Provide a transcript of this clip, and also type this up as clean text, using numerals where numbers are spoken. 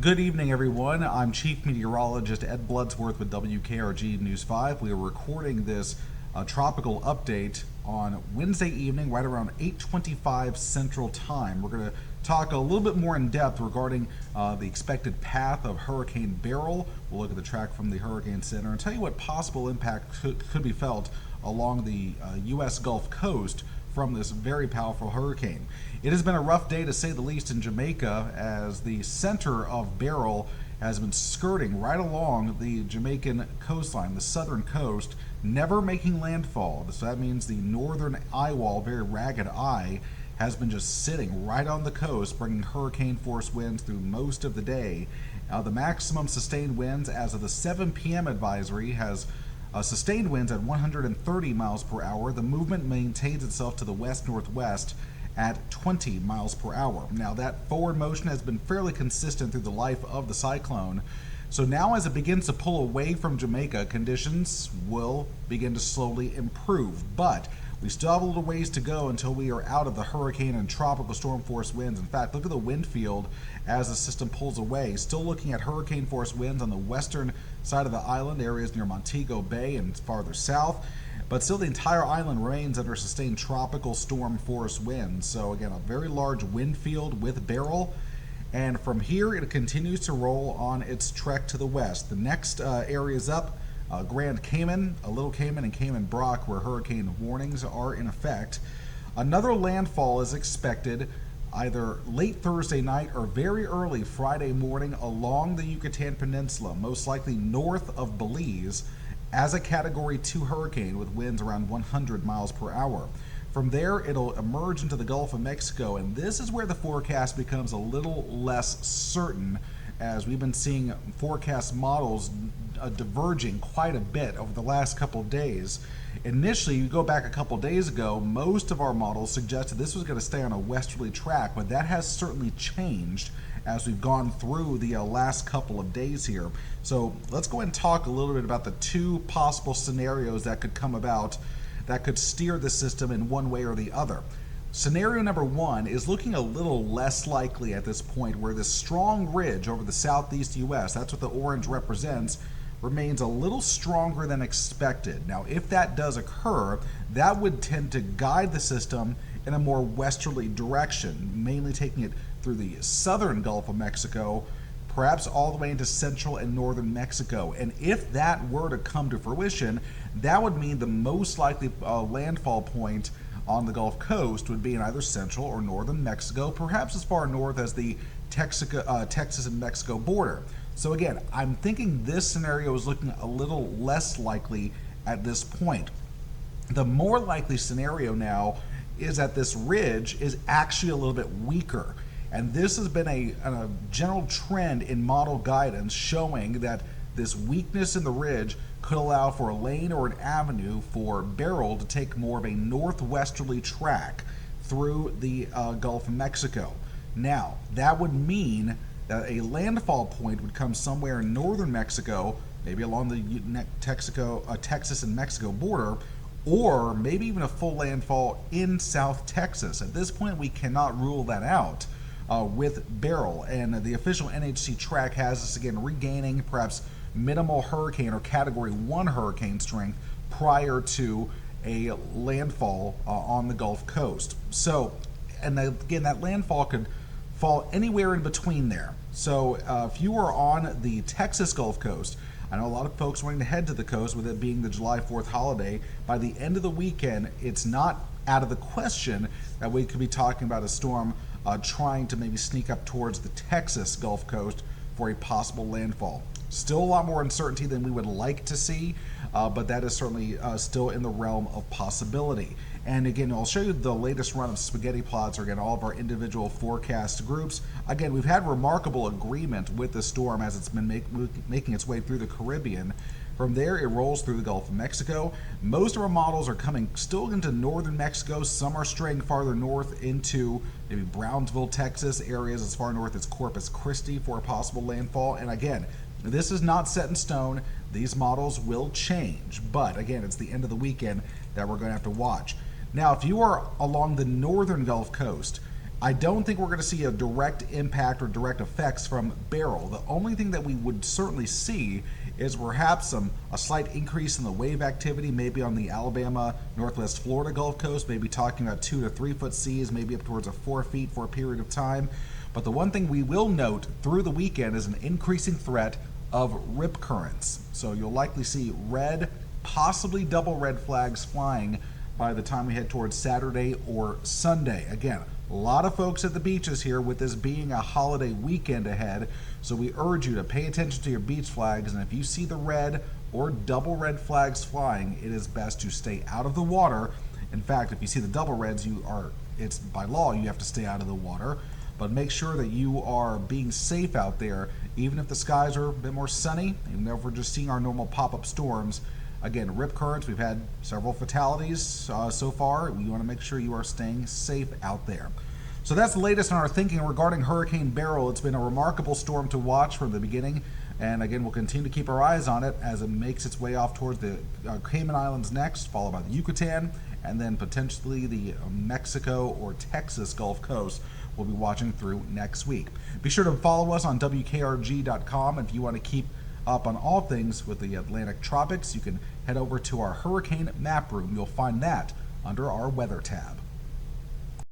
Good evening, everyone. I'm Chief Meteorologist Ed Bloodsworth with WKRG News 5. We are recording this tropical update on Wednesday evening, right around 8:25 Central Time. We're going to talk a little bit more in depth regarding the expected path of Hurricane Beryl. We'll look at the track from the Hurricane Center and tell you what possible impact could be felt along the U.S. Gulf Coast from this very powerful hurricane. It has been a rough day to say the least in Jamaica, as the center of Beryl has been skirting right along the Jamaican coastline, the southern coast, never making landfall. So that means the northern eye wall, very ragged eye, has been just sitting right on the coast, bringing hurricane force winds through most of the day. The maximum sustained winds as of the 7 p.m. advisory has sustained winds at 130 miles per hour. The movement maintains itself to the west-northwest at 20 miles per hour. Now, that forward motion has been fairly consistent through the life of the cyclone. So now, as it begins to pull away from Jamaica, conditions will begin to slowly improve. But we still have a little ways to go until we are out of the hurricane and tropical storm force winds. In fact, look at the wind field as the system pulls away. Still looking at hurricane force winds on the western side of the island, areas near Montego Bay and farther south. But still, the entire island remains under sustained tropical storm force winds. So again, a very large wind field with Beryl. And from here, it continues to roll on its trek to the west. The next areas up, Grand Cayman, Little Cayman, and Cayman Brac, where hurricane warnings are in effect. Another landfall is expected either late Thursday night or very early Friday morning along the Yucatan Peninsula, most likely north of Belize, as a Category 2 hurricane with winds around 100 miles per hour. From there, it'll emerge into the Gulf of Mexico, and this is where the forecast becomes a little less certain, as we've been seeing forecast models diverging quite a bit over the last couple of days. Initially, you go back a couple of days ago, most of our models suggested this was going to stay on a westerly track, but that has certainly changed as we've gone through the last couple of days here. So let's go ahead and talk a little bit about the two possible scenarios that could come about that could steer the system in one way or the other. Scenario number one is looking a little less likely at this point, where this strong ridge over the Southeast U.S., that's what the orange represents, remains a little stronger than expected. Now, if that does occur, that would tend to guide the system in a more westerly direction, mainly taking it through the southern Gulf of Mexico, perhaps all the way into central and northern Mexico. And if that were to come to fruition, that would mean the most likely landfall point on the Gulf Coast would be in either central or northern Mexico, perhaps as far north as the Texas and Mexico border. So again, I'm thinking this scenario is looking a little less likely at this point. The more likely scenario now is that this ridge is actually a little bit weaker. And this has been a general trend in model guidance, showing that this weakness in the ridge could allow for a lane or an avenue for Beryl to take more of a northwesterly track through the Gulf of Mexico. Now, that would mean that a landfall point would come somewhere in northern Mexico, maybe along the Texas and Mexico border, or maybe even a full landfall in South Texas. At this point, we cannot rule that out with Beryl, and the official NHC track has us again regaining perhaps minimal hurricane or Category 1 hurricane strength prior to a landfall on the Gulf Coast. So, and again, that landfall could fall anywhere in between there. So if you are on the Texas Gulf Coast, I know a lot of folks wanting to head to the coast, with it being the July 4th holiday. By the end of the weekend, it's not out of the question that we could be talking about a storm trying to maybe sneak up towards the Texas Gulf Coast for a possible landfall. Still a lot more uncertainty than we would like to see, but that is certainly still in the realm of possibility. And again, I'll show you the latest run of spaghetti plots, or again, all of our individual forecast groups. Again, we've had remarkable agreement with the storm as it's been making its way through the Caribbean. From there, it rolls through the Gulf of Mexico. Most of our models are coming still into northern Mexico. Some are straying farther north into maybe Brownsville, Texas, areas as far north as Corpus Christi for a possible landfall. And again, this is not set in stone. These models will change. But again, it's the end of the weekend that we're going to have to watch. Now, if you are along the northern Gulf Coast, I don't think we're going to see a direct impact or direct effects from Beryl. The only thing that we would certainly see is perhaps a slight increase in the wave activity, maybe on the Alabama, Northwest Florida Gulf Coast, maybe talking about 2 to 3 foot seas, maybe up towards 4 feet for a period of time. But the one thing we will note through the weekend is an increasing threat of rip currents. So you'll likely see red, possibly double red flags flying by the time we head towards Saturday or Sunday. Again, a lot of folks at the beaches here with this being a holiday weekend ahead, so we urge you to pay attention to your beach flags, and if you see the red or double red flags flying, it is best to stay out of the water. In fact, if you see the double reds, it's by law you have to stay out of the water, but make sure that you are being safe out there, even if the skies are a bit more sunny, even if we're just seeing our normal pop-up storms. Again, rip currents, we've had several fatalities so far. You want to make sure you are staying safe out there. So that's the latest on our thinking regarding Hurricane Beryl. It's been a remarkable storm to watch from the beginning. And again, we'll continue to keep our eyes on it as it makes its way off towards the Cayman Islands next, followed by the Yucatan, and then potentially the Mexico or Texas Gulf Coast we'll be watching through next week. Be sure to follow us on WKRG.com. If you want to keep up on all things with the Atlantic tropics, you can head over to our hurricane map room. You'll find that under our weather tab.